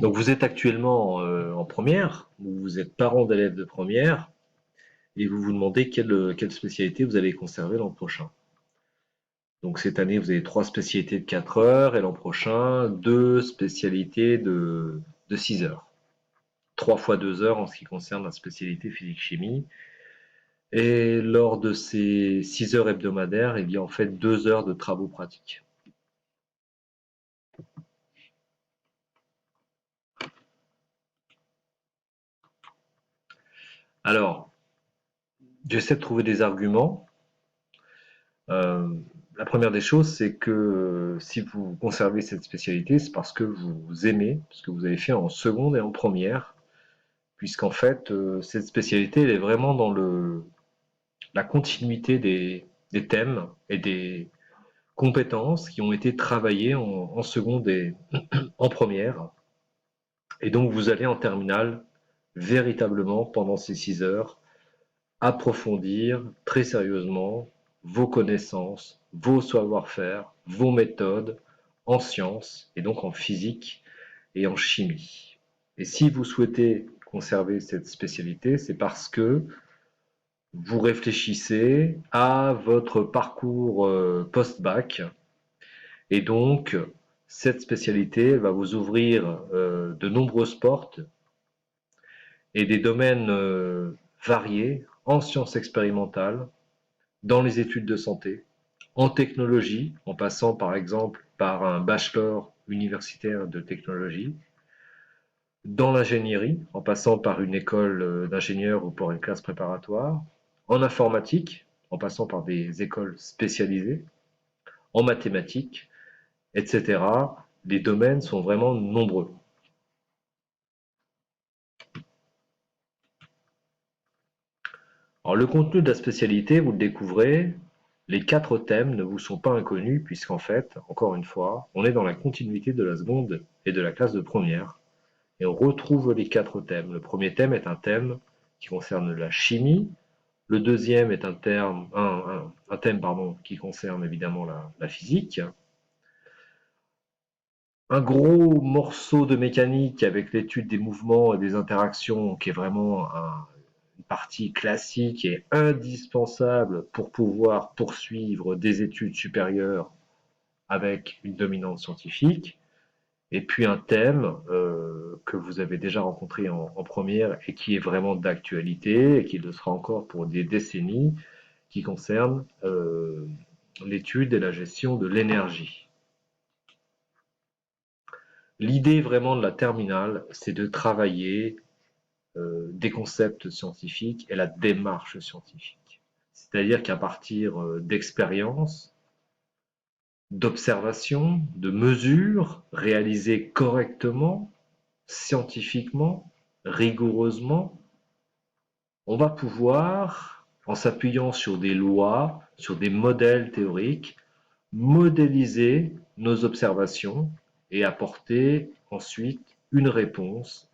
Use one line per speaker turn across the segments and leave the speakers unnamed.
Donc vous êtes actuellement en première, vous êtes parent d'élèves de première, et vous vous demandez quelle spécialité vous allez conserver l'an prochain. Donc cette année, vous avez 3 spécialités de 4 heures, et l'an prochain, 2 spécialités de 6 heures. 3 fois 2 heures en ce qui concerne la spécialité physique-chimie. Et lors de ces 6 heures hebdomadaires, il y a en fait 2 heures de travaux pratiques. Alors, j'essaie de trouver des arguments. Euh, la première des choses, c'est que si vous conservez cette spécialité, c'est parce que vous aimez ce que vous avez fait en seconde et en première, puisqu'en fait, cette spécialité, elle est vraiment dans la continuité des thèmes et des compétences qui ont été travaillées en seconde et en première. Et donc, vous allez en terminale, véritablement, pendant ces 6 heures, approfondir très sérieusement vos connaissances, vos savoir-faire, vos méthodes en sciences et donc en physique et en chimie. Et si vous souhaitez conserver cette spécialité, c'est parce que vous réfléchissez à votre parcours post-bac et donc cette spécialité va vous ouvrir de nombreuses portes et des domaines variés en sciences expérimentales, dans les études de santé, en technologie, en passant par exemple par un bachelor universitaire de technologie, dans l'ingénierie, en passant par une école d'ingénieur ou par une classe préparatoire, en informatique, en passant par des écoles spécialisées, en mathématiques, etc. Les domaines sont vraiment nombreux. Alors le contenu de la spécialité, vous le découvrez, les 4 thèmes ne vous sont pas inconnus puisqu'en fait, encore une fois, on est dans la continuité de la seconde et de la classe de première et on retrouve les 4 thèmes. Le premier thème est un thème qui concerne la chimie, le deuxième est un thème qui concerne évidemment la physique, un gros morceau de mécanique avec l'étude des mouvements et des interactions qui est vraiment une partie classique et indispensable pour pouvoir poursuivre des études supérieures avec une dominante scientifique. Et puis un thème que vous avez déjà rencontré en première et qui est vraiment d'actualité et qui le sera encore pour des décennies, qui concerne l'étude et la gestion de l'énergie. L'idée vraiment de la terminale, c'est de travailler des concepts scientifiques et la démarche scientifique. C'est-à-dire qu'à partir d'expériences, d'observations, de mesures réalisées correctement, scientifiquement, rigoureusement, on va pouvoir, en s'appuyant sur des lois, sur des modèles théoriques, modéliser nos observations et apporter ensuite une réponse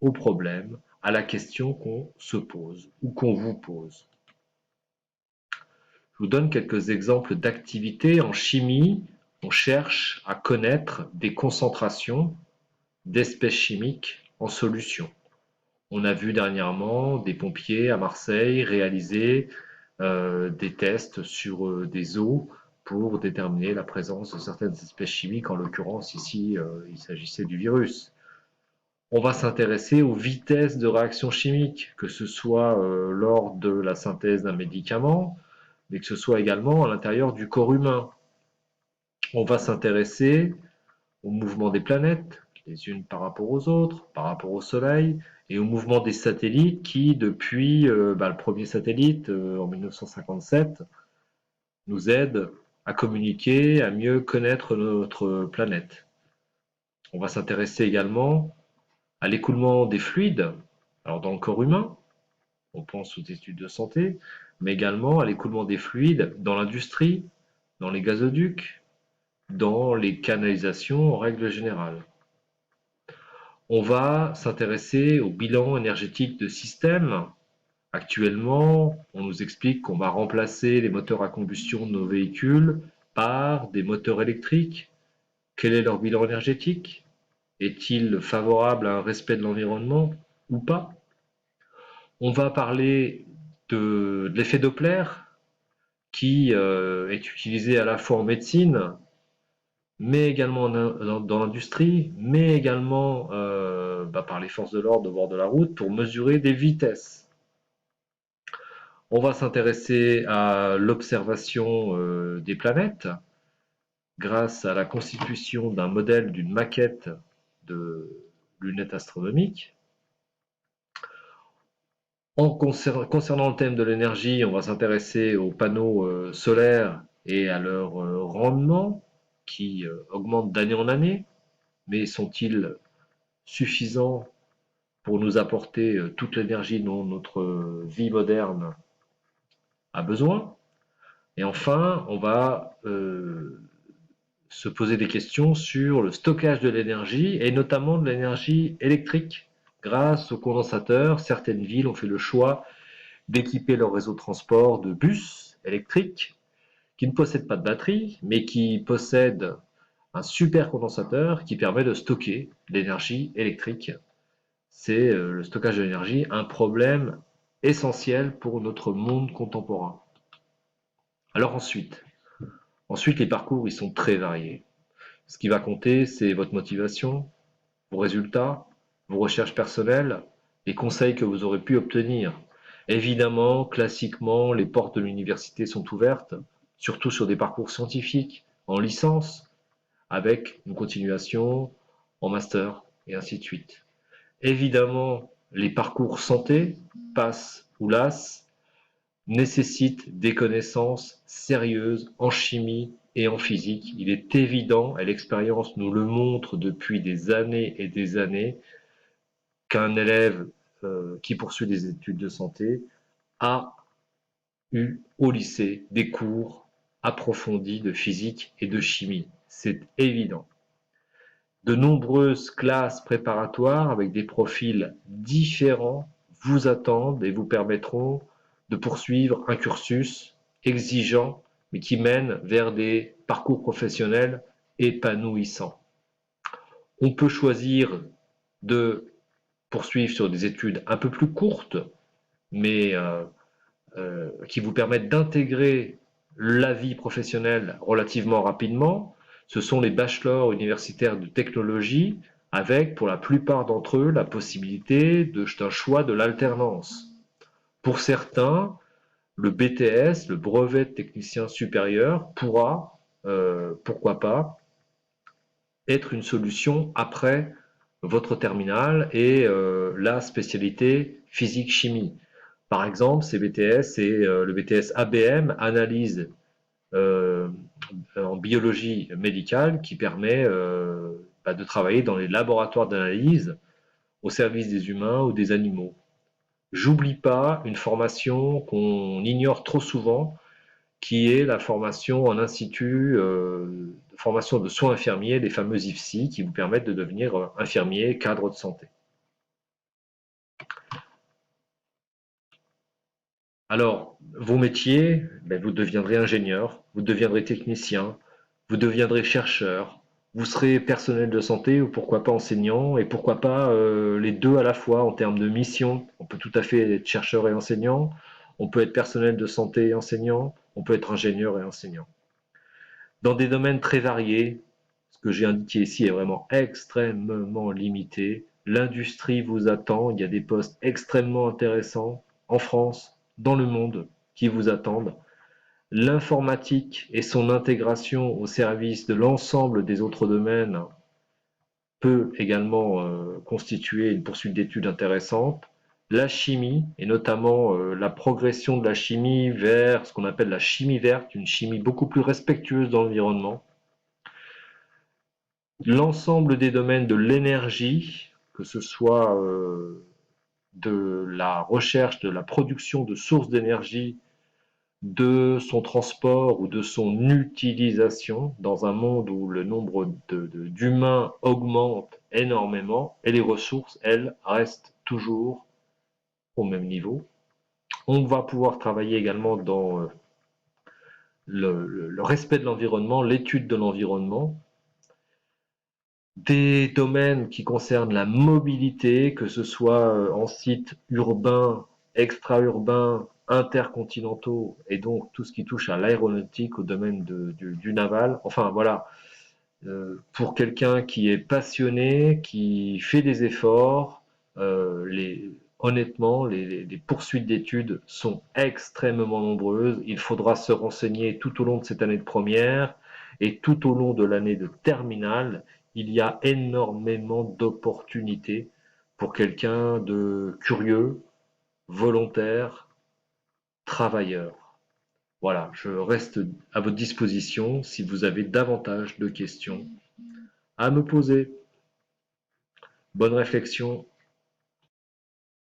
au problème, à la question qu'on se pose ou qu'on vous pose. Je vous donne quelques exemples d'activités en chimie. On cherche à connaître des concentrations d'espèces chimiques en solution. On a vu dernièrement des pompiers à Marseille réaliser des tests sur des eaux pour déterminer la présence de certaines espèces chimiques. En l'occurrence, ici, il s'agissait du virus. On va s'intéresser aux vitesses de réaction chimique, que ce soit lors de la synthèse d'un médicament, mais que ce soit également à l'intérieur du corps humain. On va s'intéresser au mouvement des planètes, les unes par rapport aux autres, par rapport au Soleil, et au mouvement des satellites qui, depuis le premier satellite en 1957, nous aide à communiquer, à mieux connaître notre planète. On va s'intéresser également à l'écoulement des fluides, alors dans le corps humain, on pense aux études de santé, mais également à l'écoulement des fluides dans l'industrie, dans les gazoducs, dans les canalisations en règle générale. On va s'intéresser au bilan énergétique de systèmes. Actuellement, on nous explique qu'on va remplacer les moteurs à combustion de nos véhicules par des moteurs électriques. Quel est leur bilan énergétique? Est-il favorable à un respect de l'environnement ou pas? On va parler de l'effet Doppler, qui est utilisé à la fois en médecine, mais également dans l'industrie, mais également par les forces de l'ordre au bord de la route pour mesurer des vitesses. On va s'intéresser à l'observation des planètes grâce à la constitution d'un modèle d'une maquette de lunettes astronomiques. Concernant le thème de l'énergie, on va s'intéresser aux panneaux solaires et à leur rendement qui augmente d'année en année, mais sont-ils suffisants pour nous apporter toute l'énergie dont notre vie moderne a besoin? Et enfin, on va se poser des questions sur le stockage de l'énergie et notamment de l'énergie électrique. Grâce aux condensateurs, certaines villes ont fait le choix d'équiper leur réseau de transport de bus électriques qui ne possèdent pas de batterie, mais qui possèdent un super condensateur qui permet de stocker l'énergie électrique. C'est le stockage de l'énergie, un problème essentiel pour notre monde contemporain. Alors ensuite les parcours ils sont très variés. Ce qui va compter, c'est votre motivation, vos résultats, vos recherches personnelles, les conseils que vous aurez pu obtenir. Évidemment, classiquement, les portes de l'université sont ouvertes, surtout sur des parcours scientifiques, en licence, avec une continuation en master, et ainsi de suite. Évidemment, les parcours santé, PASS ou LAS, nécessitent des connaissances sérieuses en chimie et en physique. Il est évident, et l'expérience nous le montre depuis des années et des années, qu'un élève qui poursuit des études de santé a eu au lycée des cours approfondis de physique et de chimie. C'est évident. De nombreuses classes préparatoires avec des profils différents vous attendent et vous permettront de poursuivre un cursus exigeant, mais qui mène vers des parcours professionnels épanouissants. On peut choisir de poursuivre sur des études un peu plus courtes, mais qui vous permettent d'intégrer la vie professionnelle relativement rapidement. Ce sont les bachelors universitaires de technologie, avec pour la plupart d'entre eux la possibilité d'un choix de l'alternance. Pour certains, le BTS, le brevet de technicien supérieur, pourquoi pas, être une solution après votre terminale et la spécialité physique-chimie. Par exemple, ces BTS, c'est le BTS ABM, analyse en biologie médicale, qui permet de travailler dans les laboratoires d'analyse au service des humains ou des animaux. J'oublie pas une formation qu'on ignore trop souvent, qui est la formation en institut de formation de soins infirmiers, les fameux IFSI, qui vous permettent de devenir infirmier, cadre de santé. Alors, vos métiers, vous deviendrez ingénieur, vous deviendrez technicien, vous deviendrez chercheur, vous serez personnel de santé ou pourquoi pas enseignant, et pourquoi pas les deux à la fois en termes de mission. On peut tout à fait être chercheur et enseignant, on peut être personnel de santé et enseignant, on peut être ingénieur et enseignant. Dans des domaines très variés, ce que j'ai indiqué ici est vraiment extrêmement limité. L'industrie vous attend, il y a des postes extrêmement intéressants en France, dans le monde, qui vous attendent. L'informatique et son intégration au service de l'ensemble des autres domaines peut également constituer une poursuite d'études intéressante. La chimie, et notamment la progression de la chimie vers ce qu'on appelle la chimie verte, une chimie beaucoup plus respectueuse de l'environnement. L'ensemble des domaines de l'énergie, que ce soit de la recherche, de la production de sources d'énergie, de son transport ou de son utilisation dans un monde où le nombre d'humains augmente énormément et les ressources, elles, restent toujours au même niveau. On va pouvoir travailler également dans le respect de l'environnement, l'étude de l'environnement. des domaines qui concernent la mobilité, que ce soit en site urbain, extra-urbain, intercontinentaux, et donc tout ce qui touche à l'aéronautique, au domaine du naval. Enfin voilà, pour quelqu'un qui est passionné, qui fait des efforts, honnêtement, les poursuites d'études sont extrêmement nombreuses. Il faudra se renseigner tout au long de cette année de première et tout au long de l'année de terminale. Il y a énormément d'opportunités pour quelqu'un de curieux, volontaire, travailleur. Voilà, je reste à votre disposition si vous avez davantage de questions à me poser. Bonne réflexion